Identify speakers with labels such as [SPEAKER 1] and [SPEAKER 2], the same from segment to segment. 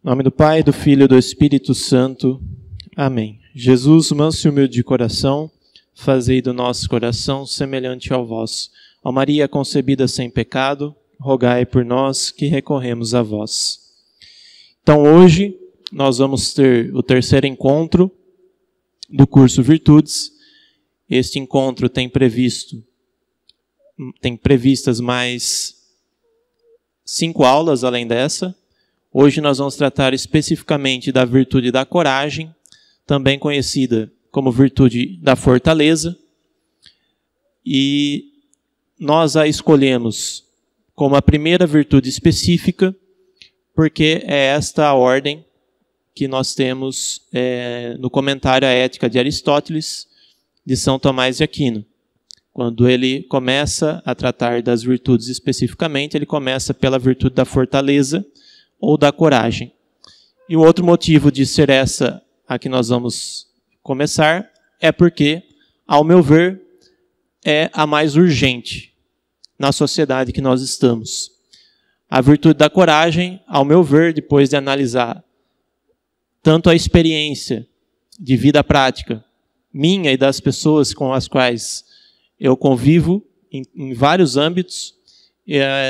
[SPEAKER 1] Em nome do Pai, do Filho e do Espírito Santo. Amém. Jesus, manso e humilde de coração, fazei do nosso coração semelhante ao vosso. Ó Maria concebida sem pecado, rogai por nós que recorremos a vós. Então hoje nós vamos ter o terceiro encontro do curso Virtudes. Este encontro tem previstas mais 5 aulas além dessa. Hoje nós vamos tratar especificamente da virtude da coragem, também conhecida como virtude da fortaleza. E nós a escolhemos como a primeira virtude específica, porque é esta a ordem que nós temos no comentário à Ética de Aristóteles, de São Tomás de Aquino. Quando ele começa a tratar das virtudes especificamente, ele começa pela virtude da fortaleza ou da coragem. E o outro motivo de ser essa a que nós vamos começar é porque, ao meu ver, é a mais urgente na sociedade que nós estamos. A virtude da coragem, ao meu ver, depois de analisar tanto a experiência de vida prática minha e das pessoas com as quais eu convivo em vários âmbitos,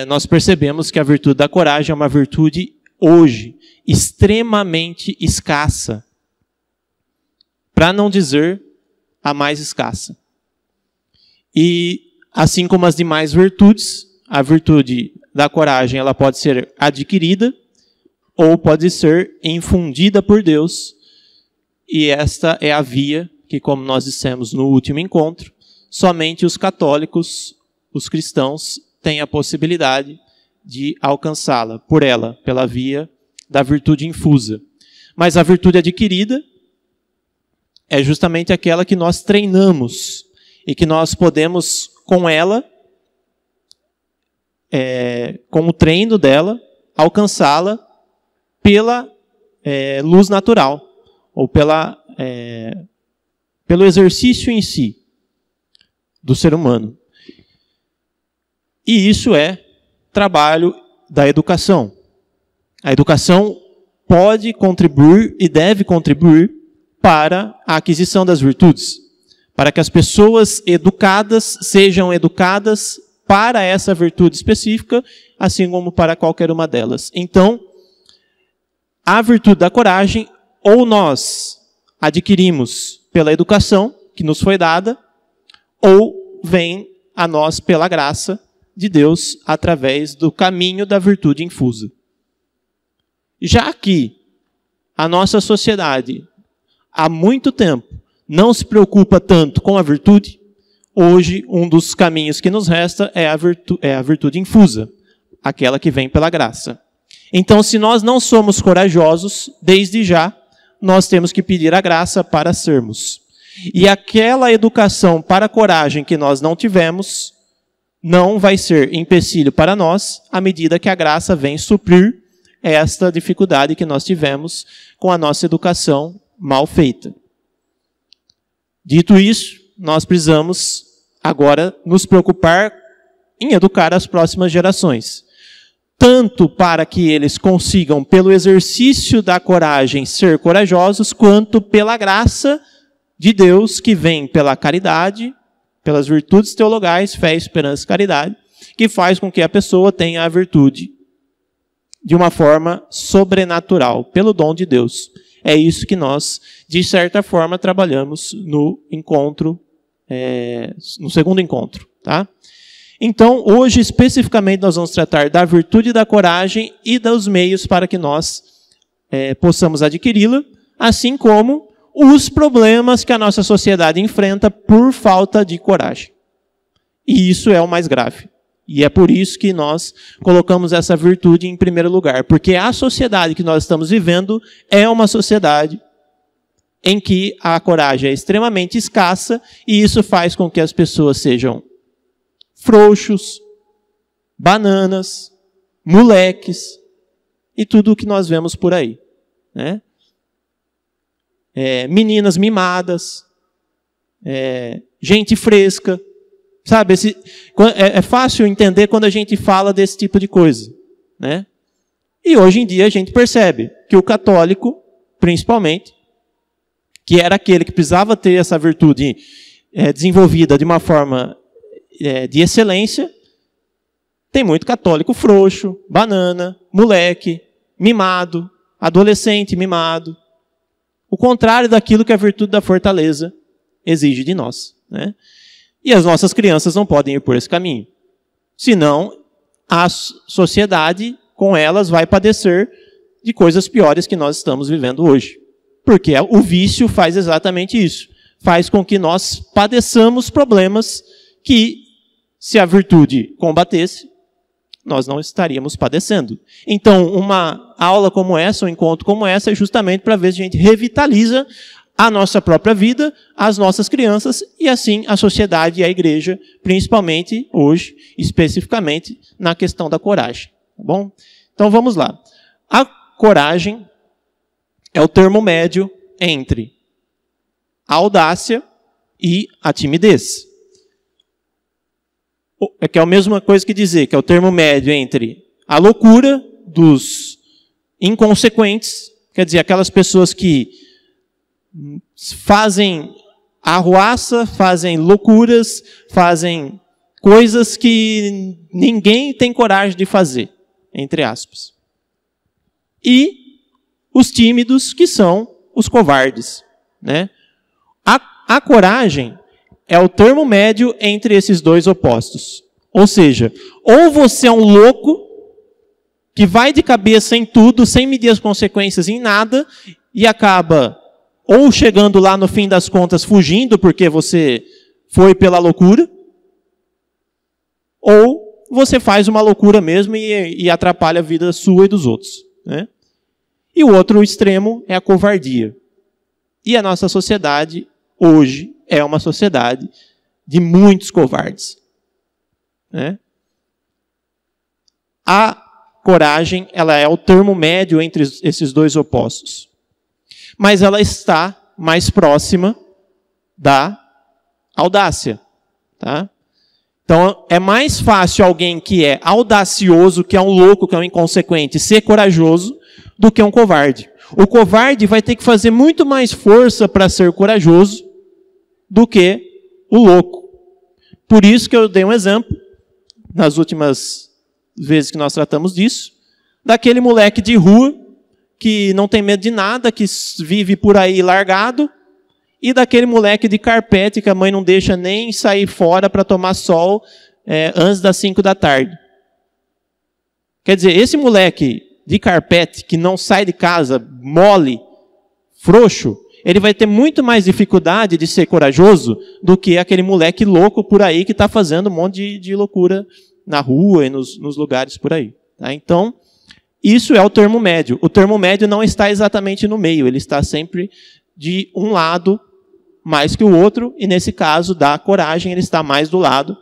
[SPEAKER 1] nós percebemos que a virtude da coragem é uma virtude hoje extremamente escassa, para não dizer a mais escassa. E assim como as demais virtudes, a virtude da coragem ela pode ser adquirida ou pode ser infundida por Deus. E esta é a via que, como nós dissemos no último encontro, somente os católicos, os cristãos, têm a possibilidade de alcançá-la, pela via da virtude infusa. Mas a virtude adquirida é justamente aquela que nós treinamos e que nós podemos, com ela, com o treino dela, alcançá-la pela luz natural, ou pelo exercício em si do ser humano. E isso é trabalho da educação. A educação pode contribuir e deve contribuir para a aquisição das virtudes, para que as pessoas educadas sejam educadas para essa virtude específica, assim como para qualquer uma delas. Então, a virtude da coragem, ou nós adquirimos pela educação que nos foi dada, ou vem a nós pela graça de Deus através do caminho da virtude infusa. Já que a nossa sociedade há muito tempo não se preocupa tanto com a virtude, hoje um dos caminhos que nos resta é a virtude infusa, aquela que vem pela graça. Então, se nós não somos corajosos, desde já, nós temos que pedir a graça para sermos. E aquela educação para a coragem que nós não tivemos, não vai ser empecilho para nós, à medida que a graça vem suprir esta dificuldade que nós tivemos com a nossa educação mal feita. Dito isso, nós precisamos agora nos preocupar em educar as próximas gerações. Tanto para que eles consigam, pelo exercício da coragem, ser corajosos, quanto pela graça de Deus que vem pela caridade, pelas virtudes teologais, fé, esperança e caridade, que faz com que a pessoa tenha a virtude de uma forma sobrenatural, pelo dom de Deus. É isso que nós, de certa forma, trabalhamos no encontro, no segundo encontro, tá? Então, hoje, especificamente, nós vamos tratar da virtude da coragem e dos meios para que nós possamos adquiri-la, assim como os problemas que a nossa sociedade enfrenta por falta de coragem. E isso é o mais grave. E é por isso que nós colocamos essa virtude em primeiro lugar. Porque a sociedade que nós estamos vivendo é uma sociedade em que a coragem é extremamente escassa e isso faz com que as pessoas sejam frouxos, bananas, moleques e tudo o que nós vemos por aí, né? Meninas mimadas, gente fresca, sabe? É fácil entender quando a gente fala desse tipo de coisa, né? E hoje em dia a gente percebe que o católico, principalmente, que era aquele que precisava ter essa virtude desenvolvida de uma forma de excelência, tem muito católico frouxo, banana, moleque, mimado, adolescente mimado. O contrário daquilo que a virtude da fortaleza exige de nós, né? E as nossas crianças não podem ir por esse caminho. Senão, a sociedade, com elas, vai padecer de coisas piores que nós estamos vivendo hoje. Porque o vício faz exatamente isso. Faz com que nós padeçamos problemas que, se a virtude combatesse, nós não estaríamos padecendo. Então, uma aula como essa, um encontro como essa, é justamente para ver se a gente revitaliza a nossa própria vida, as nossas crianças e, assim, a sociedade e a igreja, principalmente hoje, especificamente, na questão da coragem. Tá bom? Então, vamos lá. A coragem é o termo médio entre a audácia e a timidez. É que é a mesma coisa que dizer que é o termo médio entre a loucura dos inconsequentes, quer dizer, aquelas pessoas que fazem arruaça, fazem loucuras, fazem coisas que ninguém tem coragem de fazer, entre aspas. E os tímidos, que são os covardes, né? A coragem é o termo médio entre esses dois opostos. Ou seja, ou você é um louco que vai de cabeça em tudo, sem medir as consequências em nada, e acaba ou chegando lá no fim das contas fugindo porque você foi pela loucura, ou você faz uma loucura mesmo e atrapalha a vida sua e dos outros, né? E o outro extremo é a covardia. E a nossa sociedade, hoje, é uma sociedade de muitos covardes, né? A coragem, ela é o termo médio entre esses dois opostos. Mas ela está mais próxima da audácia, tá? Então, é mais fácil alguém que é audacioso, que é um louco, que é um inconsequente, ser corajoso, do que um covarde. O covarde vai ter que fazer muito mais força para ser corajoso do que o louco. Por isso que eu dei um exemplo, nas últimas vezes que nós tratamos disso, daquele moleque de rua, que não tem medo de nada, que vive por aí largado, e daquele moleque de carpete, que a mãe não deixa nem sair fora para tomar sol antes das 5 da tarde. Quer dizer, esse moleque de carpete, que não sai de casa, mole, frouxo, ele vai ter muito mais dificuldade de ser corajoso do que aquele moleque louco por aí que está fazendo um monte de loucura na rua e nos lugares por aí. Tá? Então, isso é o termo médio. O termo médio não está exatamente no meio, ele está sempre de um lado mais que o outro, e nesse caso da coragem, ele está mais do lado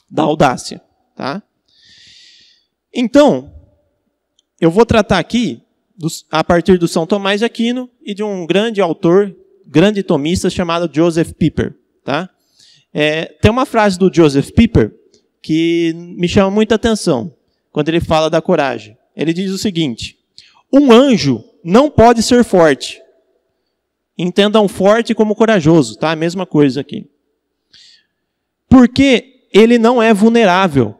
[SPEAKER 1] da audácia. Tá? Então, eu vou tratar aqui, a partir do São Tomás de Aquino e de um grande autor, grande tomista, chamado Joseph Pieper. Tá? Tem uma frase do Joseph Pieper que me chama muita atenção, quando ele fala da coragem. Ele diz o seguinte: um anjo não pode ser forte. Entendam forte como corajoso, tá? A mesma coisa aqui. Porque ele não é vulnerável.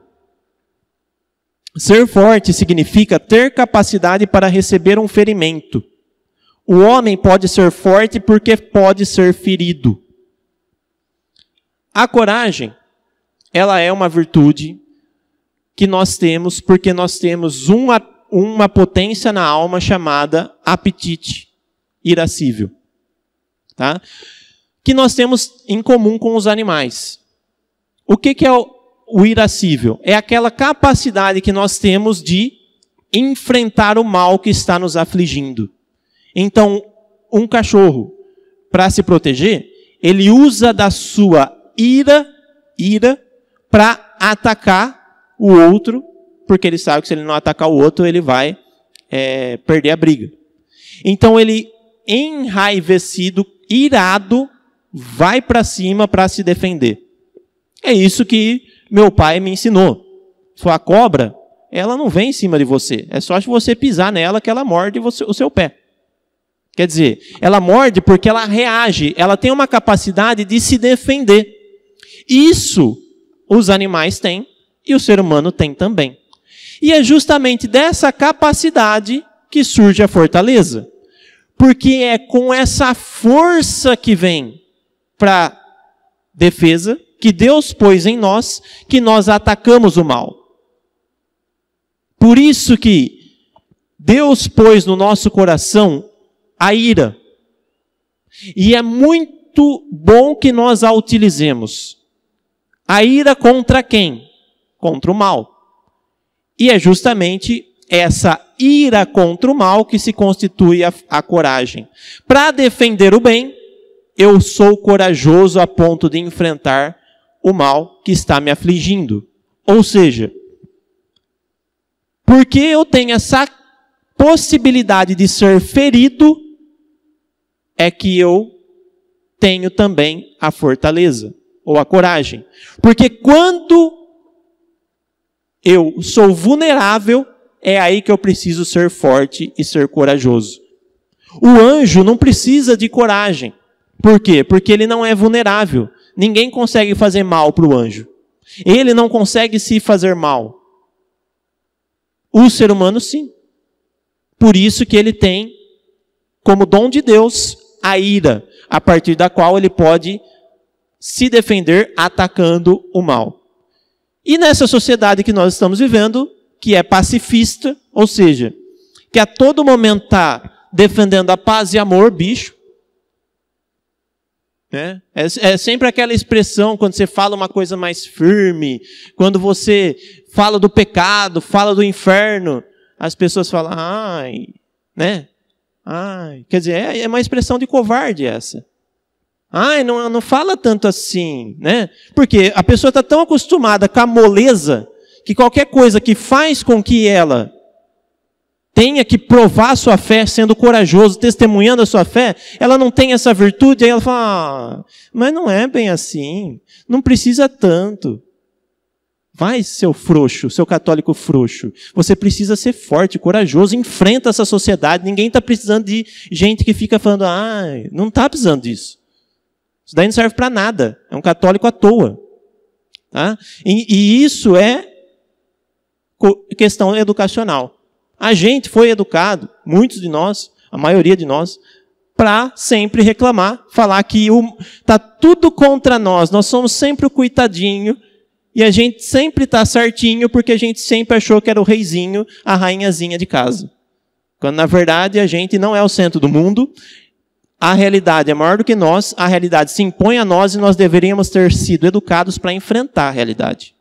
[SPEAKER 1] Ser forte significa ter capacidade para receber um ferimento. O homem pode ser forte porque pode ser ferido. A coragem, ela é uma virtude que nós temos porque nós temos uma potência na alma chamada apetite irascível. Tá? Que nós temos em comum com os animais. O que é o irascível? É aquela capacidade que nós temos de enfrentar o mal que está nos afligindo. Então, um cachorro, para se proteger, ele usa da sua ira para atacar o outro, porque ele sabe que se ele não atacar o outro, ele vai perder a briga. Então, ele, enraivecido, irado, vai para cima para se defender. É isso que meu pai me ensinou. A cobra, ela não vem em cima de você. É só se você pisar nela que ela morde o seu pé. Quer dizer, ela morde porque ela reage, ela tem uma capacidade de se defender. Isso os animais têm e o ser humano tem também. E é justamente dessa capacidade que surge a fortaleza. Porque é com essa força que vem para defesa, que Deus pôs em nós, que nós atacamos o mal. Por isso que Deus pôs no nosso coração a ira. E é muito bom que nós a utilizemos. A ira contra quem? Contra o mal. E é justamente essa ira contra o mal que se constitui a coragem. Para defender o bem, eu sou corajoso a ponto de enfrentar o mal que está me afligindo. Ou seja, porque eu tenho essa possibilidade de ser ferido, é que eu tenho também a fortaleza, ou a coragem. Porque quando eu sou vulnerável, é aí que eu preciso ser forte e ser corajoso. O anjo não precisa de coragem. Por quê? Porque ele não é vulnerável. Ninguém consegue fazer mal para o anjo. Ele não consegue se fazer mal. O ser humano, sim. Por isso que ele tem, como dom de Deus, a ira, a partir da qual ele pode se defender atacando o mal. E nessa sociedade que nós estamos vivendo, que é pacifista, ou seja, que a todo momento está defendendo a paz e amor, bicho. Né? É sempre aquela expressão, quando você fala uma coisa mais firme, quando você fala do pecado, fala do inferno, as pessoas falam, ai, né? Ai, quer dizer, é uma expressão de covarde essa. Ai, não fala tanto assim, né? Porque a pessoa está tão acostumada com a moleza, que qualquer coisa que faz com que ela tenha que provar a sua fé, sendo corajoso, testemunhando a sua fé, ela não tem essa virtude, aí ela fala, mas não é bem assim, não precisa tanto. Vai, seu frouxo, seu católico frouxo. Você precisa ser forte, corajoso, enfrenta essa sociedade. Ninguém está precisando de gente que fica falando, não está precisando disso. Isso daí não serve para nada. É um católico à toa. Tá? E isso é questão educacional. A gente foi educado, muitos de nós, a maioria de nós, para sempre reclamar, falar que está tudo contra nós somos sempre o coitadinho, e a gente sempre está certinho porque a gente sempre achou que era o reizinho, a rainhazinha de casa. Quando, na verdade, a gente não é o centro do mundo, a realidade é maior do que nós, a realidade se impõe a nós e nós deveríamos ter sido educados para enfrentar a realidade.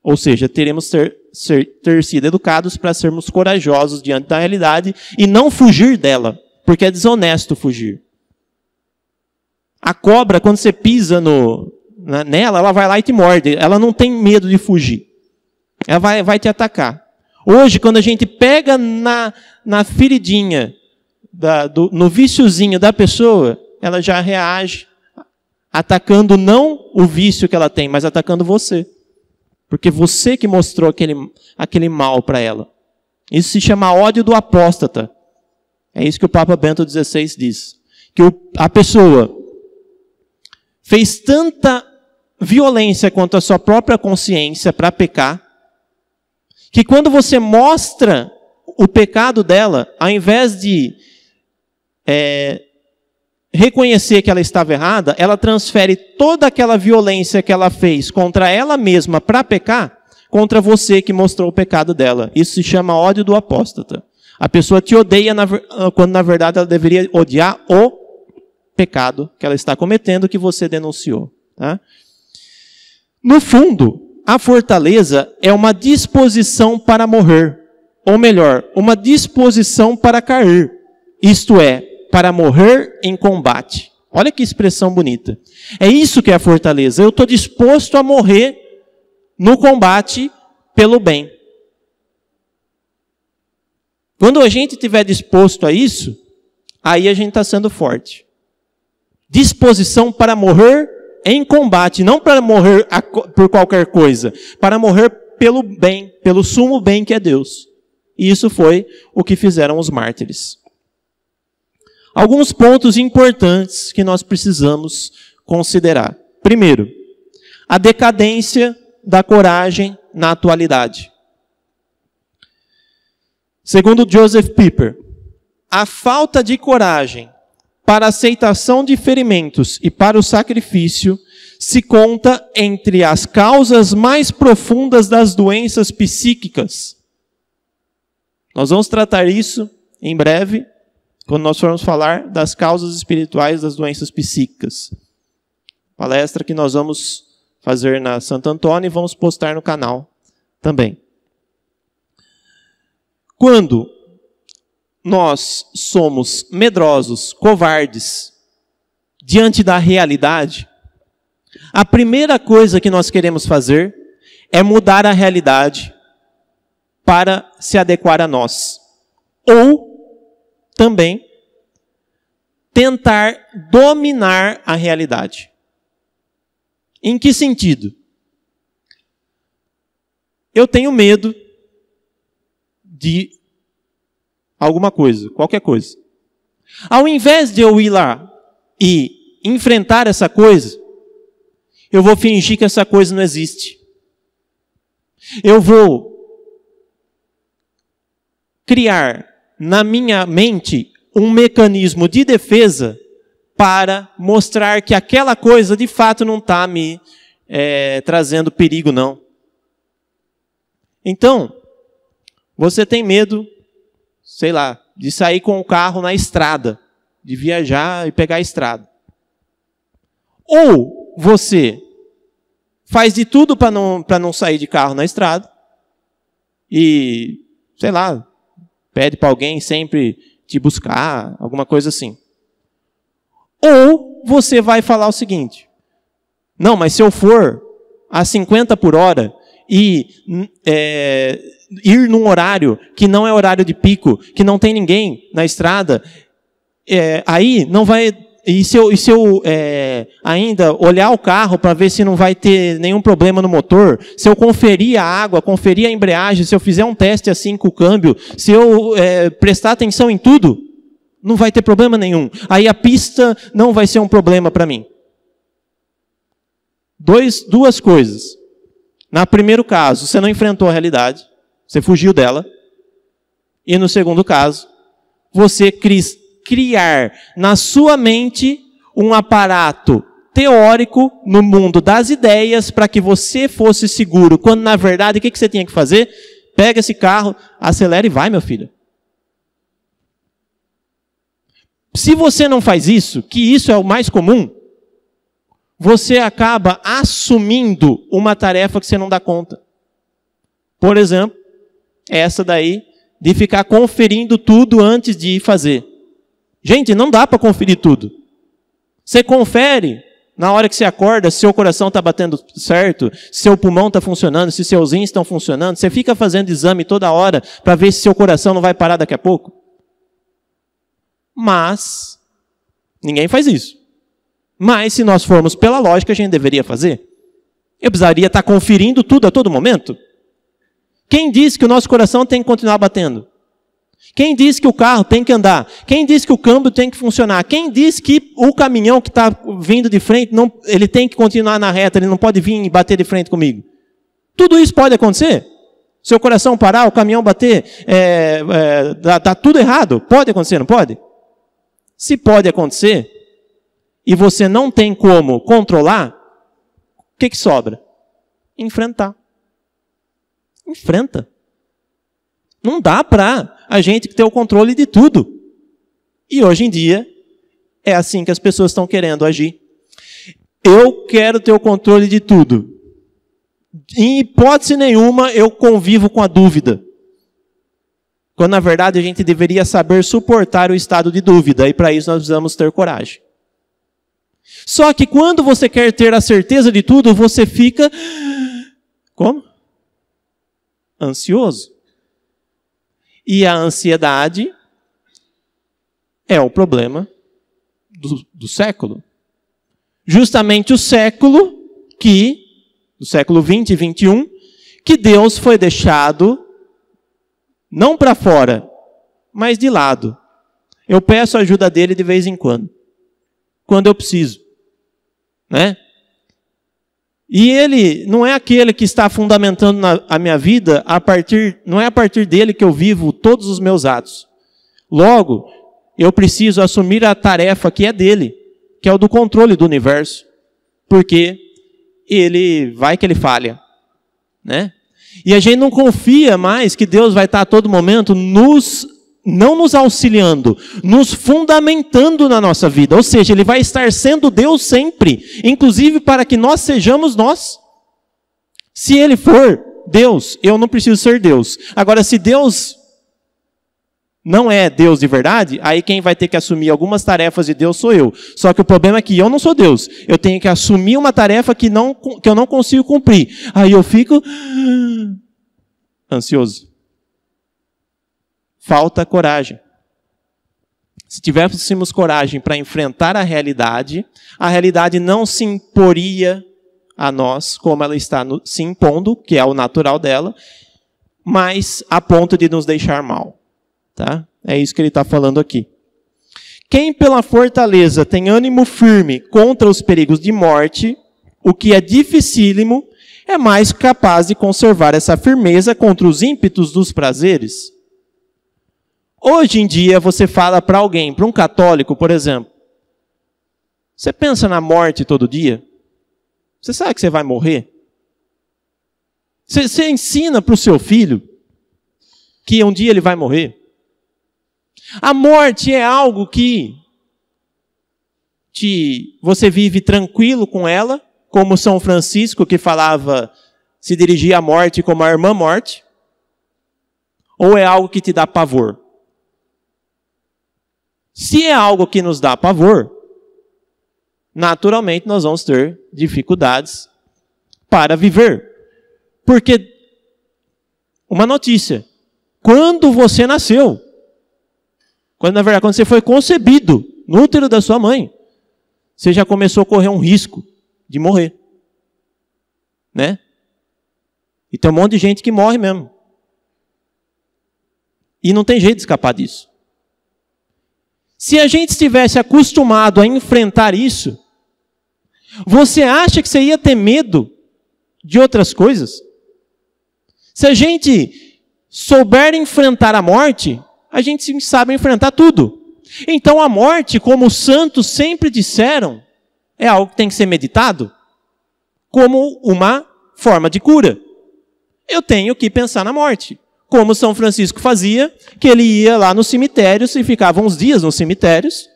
[SPEAKER 1] Ou seja, teremos ter sido educados para sermos corajosos diante da realidade e não fugir dela, porque é desonesto fugir. A cobra, quando você pisa nela, ela vai lá e te morde. Ela não tem medo de fugir. Ela vai te atacar. Hoje, quando a gente pega na feridinha, no viciozinho da pessoa, ela já reage, atacando não o vício que ela tem, mas atacando você. Porque você que mostrou aquele mal para ela. Isso se chama ódio do apóstata. É isso que o Papa Bento XVI diz. Que a pessoa fez tanta violência contra a sua própria consciência para pecar, que quando você mostra o pecado dela, ao invés de reconhecer que ela estava errada, ela transfere toda aquela violência que ela fez contra ela mesma para pecar, contra você que mostrou o pecado dela. Isso se chama ódio do apóstata. A pessoa te odeia quando na verdade ela deveria odiar o pecado que ela está cometendo, que você denunciou. Tá? No fundo, a fortaleza é uma disposição para morrer. Ou melhor, uma disposição para cair. Isto é, para morrer em combate. Olha que expressão bonita. É isso que é a fortaleza. Eu estou disposto a morrer no combate pelo bem. Quando a gente estiver disposto a isso, aí a gente está sendo forte. Disposição para morrer em combate, não para morrer por qualquer coisa, para morrer pelo bem, pelo sumo bem que é Deus. E isso foi o que fizeram os mártires. Alguns pontos importantes que nós precisamos considerar. Primeiro, a decadência da coragem na atualidade. Segundo Joseph Pieper, a falta de coragem para a aceitação de ferimentos e para o sacrifício se conta entre as causas mais profundas das doenças psíquicas. Nós vamos tratar isso em breve, quando nós formos falar das causas espirituais das doenças psíquicas. Palestra que nós vamos fazer na Santo Antônio e vamos postar no canal também. Quando nós somos medrosos, covardes, diante da realidade, a primeira coisa que nós queremos fazer é mudar a realidade para se adequar a nós. Ou, também, tentar dominar a realidade. Em que sentido? Eu tenho medo de alguma coisa, qualquer coisa. Ao invés de eu ir lá e enfrentar essa coisa, eu vou fingir que essa coisa não existe. Eu vou criar na minha mente um mecanismo de defesa para mostrar que aquela coisa de fato não está me trazendo perigo, não. Então, você tem medo, sei lá, de sair com o carro na estrada, de viajar e pegar a estrada. Ou você faz de tudo para não sair de carro na estrada e, sei lá, pede para alguém sempre te buscar, alguma coisa assim. Ou você vai falar o seguinte: não, mas se eu for a 50 por hora e ir num horário que não é horário de pico, que não tem ninguém na estrada, aí não vai... E se eu ainda olhar o carro para ver se não vai ter nenhum problema no motor, se eu conferir a água, conferir a embreagem, se eu fizer um teste assim com o câmbio, se eu prestar atenção em tudo, não vai ter problema nenhum. Aí a pista não vai ser um problema para mim. Duas coisas. No primeiro caso, você não enfrentou a realidade, você fugiu dela. E no segundo caso, você criar na sua mente um aparato teórico no mundo das ideias para que você fosse seguro, quando na verdade o que você tinha que fazer? Pega esse carro, acelera e vai, meu filho. Se você não faz isso, que isso é o mais comum, você acaba assumindo uma tarefa que você não dá conta. Por exemplo, essa daí de ficar conferindo tudo antes de ir fazer. Gente, não dá para conferir tudo. Você confere na hora que você acorda se seu coração está batendo certo, se seu pulmão está funcionando, se seus rins estão funcionando. Você fica fazendo exame toda hora para ver se seu coração não vai parar daqui a pouco. Mas ninguém faz isso. Mas se nós formos pela lógica, a gente deveria fazer. Eu precisaria estar conferindo tudo a todo momento? Quem disse que o nosso coração tem que continuar batendo? Quem disse que o carro tem que andar? Quem disse que o câmbio tem que funcionar? Quem disse que o caminhão que está vindo de frente, ele tem que continuar na reta, ele não pode vir e bater de frente comigo? Tudo isso pode acontecer? Seu coração parar, o caminhão bater, dá tudo errado? Pode acontecer, não pode? Se pode acontecer, e você não tem como controlar, o que sobra? Enfrentar. Enfrenta. Não dá para a gente ter o controle de tudo. E hoje em dia, é assim que as pessoas estão querendo agir. Eu quero ter o controle de tudo. Em hipótese nenhuma, eu convivo com a dúvida. Quando, na verdade, a gente deveria saber suportar o estado de dúvida. E para isso nós precisamos ter coragem. Só que quando você quer ter a certeza de tudo, você fica... Como? Ansioso. E a ansiedade é o problema do século. Justamente o século do século 20 e 21, que Deus foi deixado não para fora, mas de lado. Eu peço a ajuda dele de vez em quando eu preciso, né? E ele não é aquele que está fundamentando a minha vida não é a partir dele que eu vivo todos os meus atos. Logo, eu preciso assumir a tarefa que é dele, que é o do controle do universo, porque vai que ele falha, né? E a gente não confia mais que Deus vai estar a todo momento não nos auxiliando, nos fundamentando na nossa vida. Ou seja, Ele vai estar sendo Deus sempre, inclusive para que nós sejamos nós. Se Ele for Deus, eu não preciso ser Deus. Agora, se Deus não é Deus de verdade, aí quem vai ter que assumir algumas tarefas de Deus sou eu. Só que o problema é que eu não sou Deus. Eu tenho que assumir uma tarefa que eu não consigo cumprir. Aí eu fico ansioso. Falta coragem. Se tivéssemos coragem para enfrentar a realidade não se imporia a nós como ela está se impondo, que é o natural dela, mas a ponto de nos deixar mal. Tá? É isso que ele está falando aqui. Quem pela fortaleza tem ânimo firme contra os perigos de morte, o que é dificílimo, é mais capaz de conservar essa firmeza contra os ímpetos dos prazeres. Hoje em dia você fala para alguém, para um católico, por exemplo, você pensa na morte todo dia? Você sabe que você vai morrer? Você ensina para o seu filho que um dia ele vai morrer? A morte é algo que você vive tranquilo com ela, como São Francisco, que se dirigia à morte como a irmã morte? Ou é algo que te dá pavor? Se é algo que nos dá pavor, naturalmente nós vamos ter dificuldades para viver. Porque, uma notícia, quando você nasceu, na verdade, quando você foi concebido no útero da sua mãe, você já começou a correr um risco de morrer. Né? E tem um monte de gente que morre mesmo. E não tem jeito de escapar disso. Se a gente estivesse acostumado a enfrentar isso, você acha que você ia ter medo de outras coisas? Se a gente souber enfrentar a morte, a gente sabe enfrentar tudo. Então a morte, como os santos sempre disseram, é algo que tem que ser meditado como uma forma de cura. Eu tenho que pensar na morte. Como São Francisco fazia, que ele ia lá nos cemitérios e ficava uns dias nos cemitérios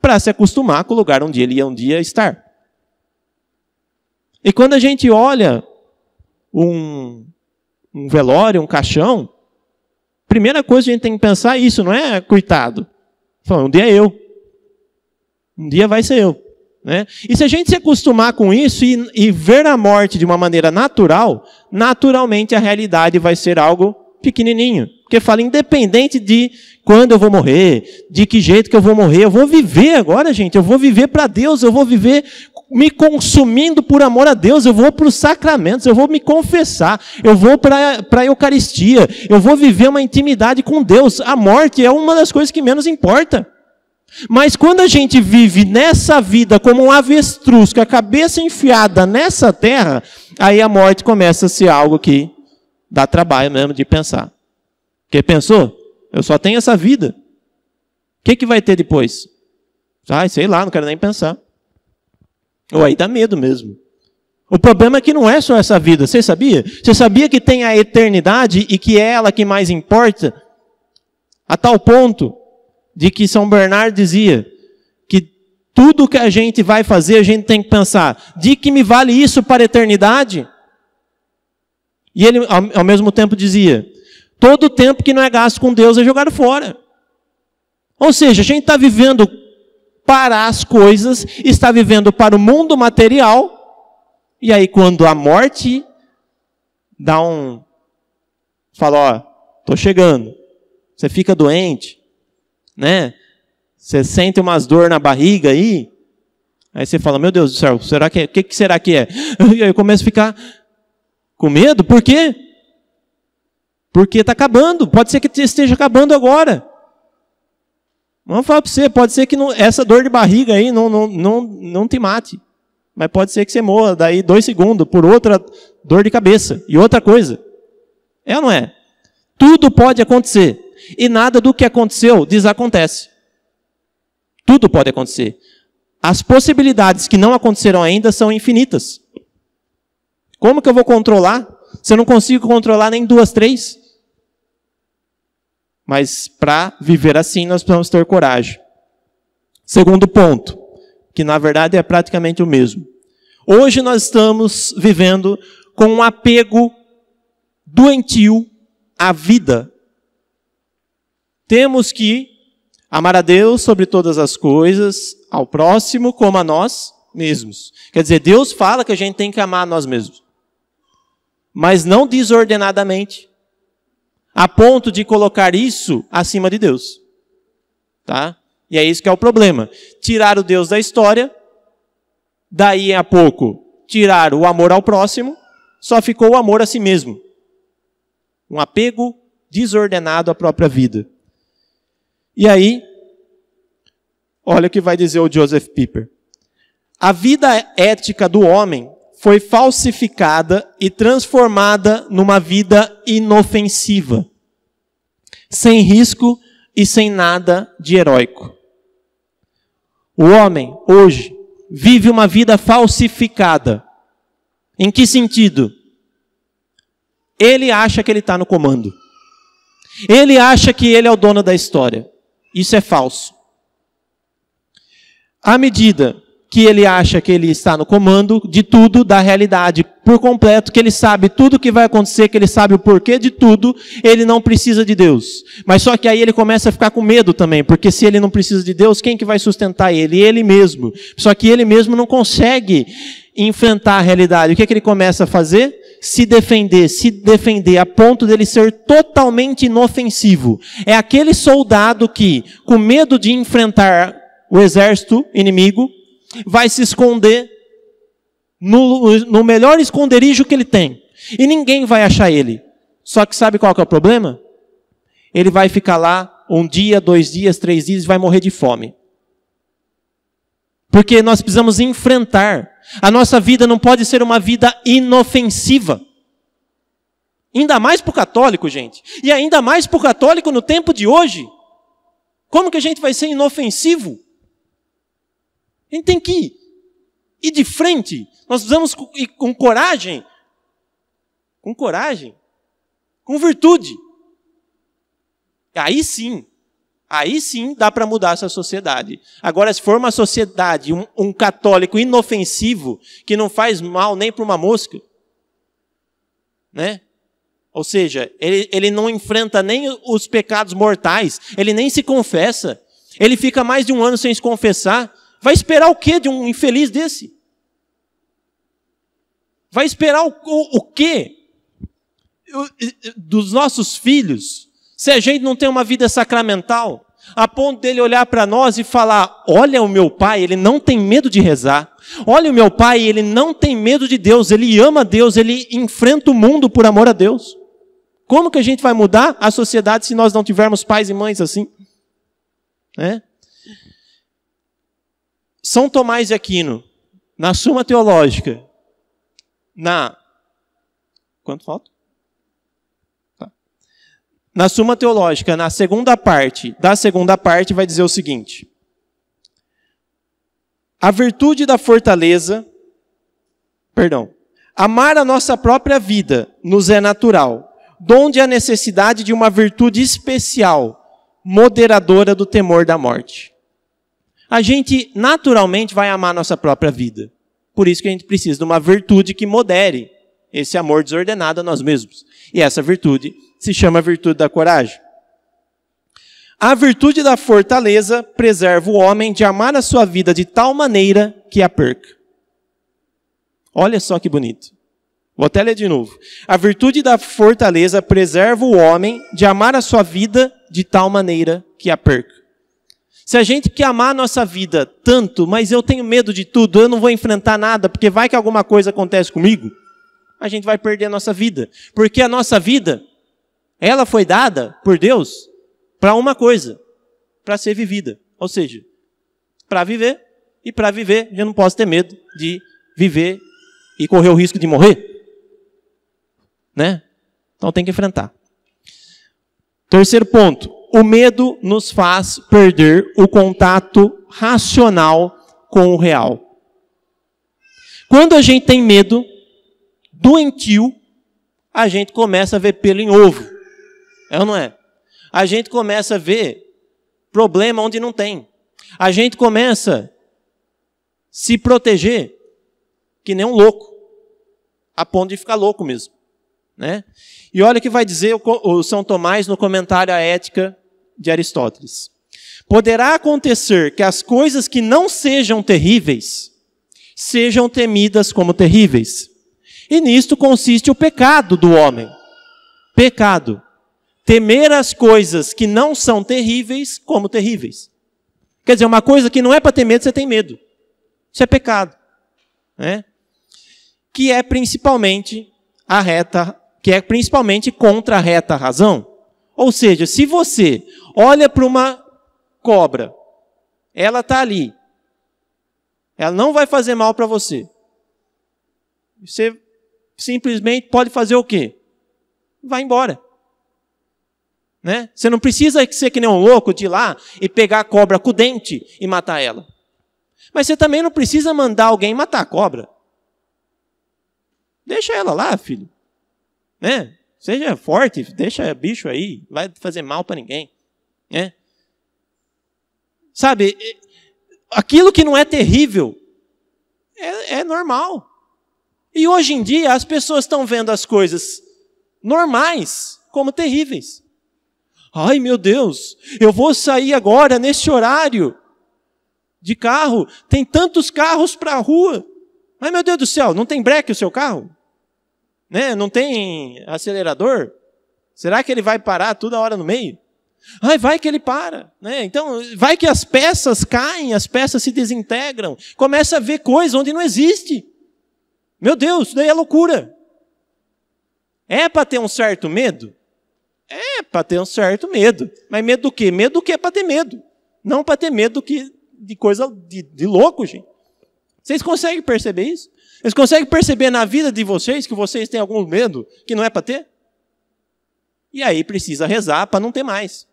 [SPEAKER 1] para se acostumar com o lugar onde ele ia um dia estar. E quando a gente olha um velório, um caixão, primeira coisa que a gente tem que pensar é isso, não é coitado. Fala, um dia é eu. Um dia vai ser eu. Né? E se a gente se acostumar com isso e ver a morte de uma maneira natural, naturalmente a realidade vai ser algo pequenininho. Porque fala, independente de quando eu vou morrer, de que jeito que eu vou viver agora, gente. Eu vou viver para Deus, eu vou viver me consumindo por amor a Deus, eu vou para os sacramentos, eu vou me confessar, eu vou para a Eucaristia, eu vou viver uma intimidade com Deus. A morte é uma das coisas que menos importa. Mas quando a gente vive nessa vida como um avestruz, com a cabeça enfiada nessa terra, aí a morte começa a ser algo que dá trabalho mesmo de pensar. Porque pensou? Eu só tenho essa vida. O que vai ter depois? Sei lá, não quero nem pensar. Ou aí dá medo mesmo. O problema é que não é só essa vida, você sabia? Você sabia que tem a eternidade e que é ela que mais importa? A tal ponto de que São Bernardo dizia que tudo que a gente vai fazer, a gente tem que pensar, de que me vale isso para a eternidade? E ele, ao mesmo tempo, dizia, todo tempo que não é gasto com Deus é jogado fora. Ou seja, a gente está vivendo para as coisas, está vivendo para o mundo material, e aí quando a morte fala, estou chegando, você fica doente, né? Você sente umas dor na barriga aí você fala, meu Deus do céu, o que será que é? E aí eu começo a ficar Com medo? Por quê? Porque está acabando. Pode ser que esteja acabando agora. Vamos falar para você, pode ser que essa dor de barriga aí não te mate. Mas pode ser que você morra daí 2 segundos por outra dor de cabeça e outra coisa. É ou não é? Tudo pode acontecer. E nada do que aconteceu desacontece. Tudo pode acontecer. As possibilidades que não aconteceram ainda são infinitas. Como que eu vou controlar? Se eu não consigo controlar nem 2, 3. Mas para viver assim, nós precisamos ter coragem. Segundo ponto, que na verdade é praticamente o mesmo. Hoje nós estamos vivendo com um apego doentio à vida. Temos que amar a Deus sobre todas as coisas, ao próximo como a nós mesmos. Quer dizer, Deus fala que a gente tem que amar a nós mesmos. Mas não desordenadamente. A ponto de colocar isso acima de Deus. Tá? E é isso que é o problema. Tirar o Deus da história, daí a pouco tirar o amor ao próximo, só ficou o amor a si mesmo. Um apego desordenado à própria vida. E aí, olha o que vai dizer o Joseph Pieper. A vida ética do homem foi falsificada e transformada numa vida inofensiva, sem risco e sem nada de heróico. O homem, hoje, vive uma vida falsificada. Em que sentido? Ele acha que ele está no comando. Ele acha que ele é o dono da história. Isso é falso. À medida que ele acha que ele está no comando de tudo, da realidade por completo, que ele sabe tudo o que vai acontecer, que ele sabe o porquê de tudo, ele não precisa de Deus. Mas só que aí ele começa a ficar com medo também, porque se ele não precisa de Deus, quem que vai sustentar ele? Ele mesmo. Só que ele mesmo não consegue enfrentar a realidade. O que é que ele começa a fazer? Se defender a ponto dele ser totalmente inofensivo. É aquele soldado que, com medo de enfrentar o exército inimigo, vai se esconder no melhor esconderijo que ele tem. E ninguém vai achar ele. Só que sabe qual que é o problema? Ele vai ficar lá 1 dia, 2 dias, 3 dias e vai morrer de fome. Porque nós precisamos enfrentar. A nossa vida não pode ser uma vida inofensiva. Ainda mais para o católico, gente. E ainda mais para o católico no tempo de hoje. Como que a gente vai ser inofensivo? A gente tem que ir de frente. Nós precisamos ir com coragem. Com coragem. Com virtude. Aí sim dá para mudar essa sociedade. Agora, se for uma sociedade, um católico inofensivo, que não faz mal nem para uma mosca, né? Ou seja, ele não enfrenta nem os pecados mortais, ele nem se confessa, ele fica mais de 1 ano sem se confessar, vai esperar o quê de um infeliz desse? Vai esperar o quê dos nossos filhos, se a gente não tem uma vida sacramental, a ponto dele olhar para nós e falar, olha o meu pai, ele não tem medo de rezar, olha o meu pai, ele não tem medo de Deus, ele ama Deus, ele enfrenta o mundo por amor a Deus. Como que a gente vai mudar a sociedade se nós não tivermos pais e mães assim? Né? São Tomás de Aquino, na Suma Teológica, quanto falta? Na Suma Teológica, na segunda parte vai dizer o seguinte: a virtude da fortaleza, amar a nossa própria vida nos é natural, donde a necessidade de uma virtude especial, moderadora do temor da morte. A gente naturalmente vai amar a nossa própria vida. Por isso que a gente precisa de uma virtude que modere esse amor desordenado a nós mesmos. E essa virtude se chama virtude da coragem. A virtude da fortaleza preserva o homem de amar a sua vida de tal maneira que a perca. Olha só que bonito. Vou até ler de novo. A virtude da fortaleza preserva o homem de amar a sua vida de tal maneira que a perca. Se a gente quer amar a nossa vida tanto, mas eu tenho medo de tudo, eu não vou enfrentar nada, porque vai que alguma coisa acontece comigo. a gente vai perder a nossa vida. Porque a nossa vida, ela foi dada por Deus para uma coisa, para ser vivida. Ou seja, para viver, e para viver, eu não posso ter medo de viver e correr o risco de morrer. Né? Então tem que enfrentar. Terceiro ponto, o medo nos faz perder o contato racional com o real. Quando a gente tem medo, doentio, a gente começa a ver pelo em ovo. É ou não é? A gente começa a ver problema onde não tem. A gente começa a se proteger que nem um louco, a ponto de ficar louco mesmo. Né? E olha o que vai dizer o São Tomás no comentário à Ética de Aristóteles. Poderá acontecer que as coisas que não sejam terríveis sejam temidas como terríveis. E nisto consiste o pecado do homem. Pecado. Temer as coisas que não são terríveis como terríveis. Quer dizer, uma coisa que não é para ter medo, você tem medo. Isso é pecado. Né? Que é principalmente contra a reta razão. Ou seja, se você olha para uma cobra, ela está ali, ela não vai fazer mal para você. Você simplesmente pode fazer o quê? Vai embora. Né? Você não precisa ser que nem um louco de ir lá e pegar a cobra com o dente e matar ela. Mas você também não precisa mandar alguém matar a cobra. Deixa ela lá, filho. Né? Seja forte, deixa bicho aí, não vai fazer mal para ninguém. Né? Sabe, aquilo que não é terrível é normal. E hoje em dia as pessoas estão vendo as coisas normais como terríveis. Ai meu Deus, eu vou sair agora nesse horário de carro, tem tantos carros para a rua. Ai meu Deus do céu, não tem breque o seu carro? Né? Não tem acelerador? Será que ele vai parar toda hora no meio? Ai, vai que ele para. Né? Então, vai que as peças caem, as peças se desintegram. Começa a ver coisa onde não existe. Meu Deus, isso daí é loucura. É para ter um certo medo? É para ter um certo medo. Mas medo do quê? Medo do que é para ter medo. Não para ter medo de coisa de louco, gente. Vocês conseguem perceber isso? Vocês conseguem perceber na vida de vocês que vocês têm algum medo que não é para ter? E aí precisa rezar para não ter mais.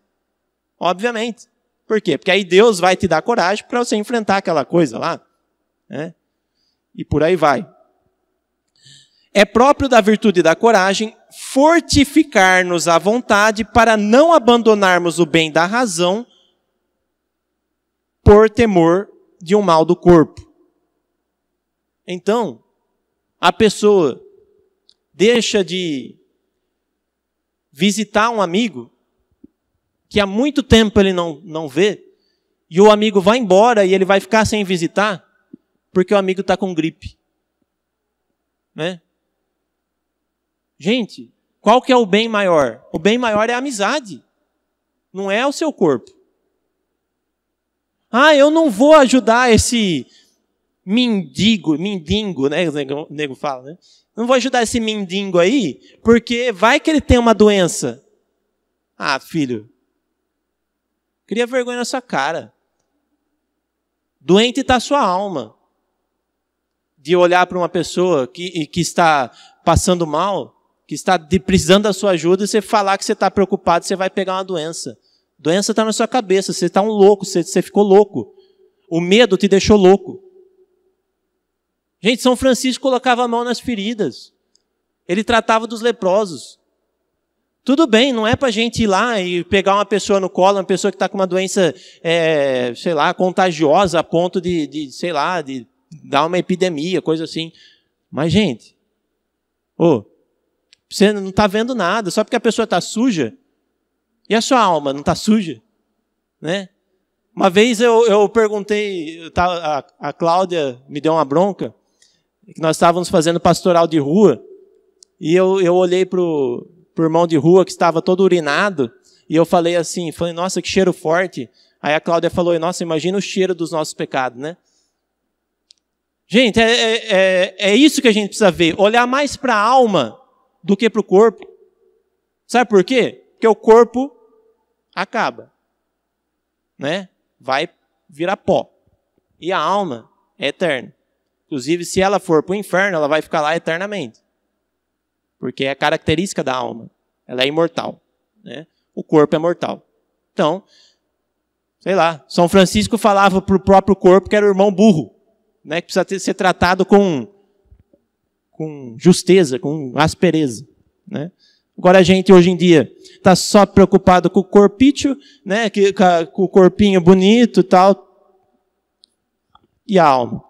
[SPEAKER 1] Obviamente. Por quê? Porque aí Deus vai te dar coragem para você enfrentar aquela coisa lá. Né? E por aí vai. É próprio da virtude e da coragem fortificar-nos à vontade para não abandonarmos o bem da razão por temor de um mal do corpo. Então, a pessoa deixa de visitar um amigo que há muito tempo ele não vê, e o amigo vai embora e ele vai ficar sem visitar, porque o amigo está com gripe. Né? Gente, qual que é o bem maior? O bem maior é a amizade, não é o seu corpo. Ah, eu não vou ajudar esse mindingo, né? O nego fala, né? Não vou ajudar esse mindingo aí, porque vai que ele tem uma doença. Ah, filho, cria vergonha na sua cara. Doente está a sua alma. De olhar para uma pessoa que está passando mal, que está precisando da sua ajuda, e você falar que você está preocupado, você vai pegar uma doença. Doença está na sua cabeça, você está um louco, você ficou louco. O medo te deixou louco. Gente, São Francisco colocava a mão nas feridas. Ele tratava dos leprosos. Tudo bem, não é para a gente ir lá e pegar uma pessoa no colo, uma pessoa que está com uma doença, contagiosa, a ponto de dar uma epidemia, coisa assim. Mas, gente, você não está vendo nada, só porque a pessoa está suja. E a sua alma não está suja? Né? Uma vez eu perguntei, a Cláudia me deu uma bronca, que nós estávamos fazendo pastoral de rua, e eu olhei para o irmão de rua que estava todo urinado, e eu falei assim, nossa, que cheiro forte. Aí a Cláudia falou, nossa, imagina o cheiro dos nossos pecados, né? Gente, é isso que a gente precisa ver. Olhar mais para a alma do que para o corpo. Sabe por quê? Porque o corpo acaba. Né? Vai virar pó. E a alma é eterna. Inclusive, se ela for para o inferno, ela vai ficar lá eternamente. Porque é a característica da alma. Ela é imortal. Né? O corpo é mortal. Então, sei lá, São Francisco falava para o próprio corpo que era o irmão burro. Né? Que precisa ser tratado com justeza, com aspereza. Né? Agora a gente, hoje em dia, está só preocupado com o corpício, né? Com o corpinho bonito e tal. E a alma.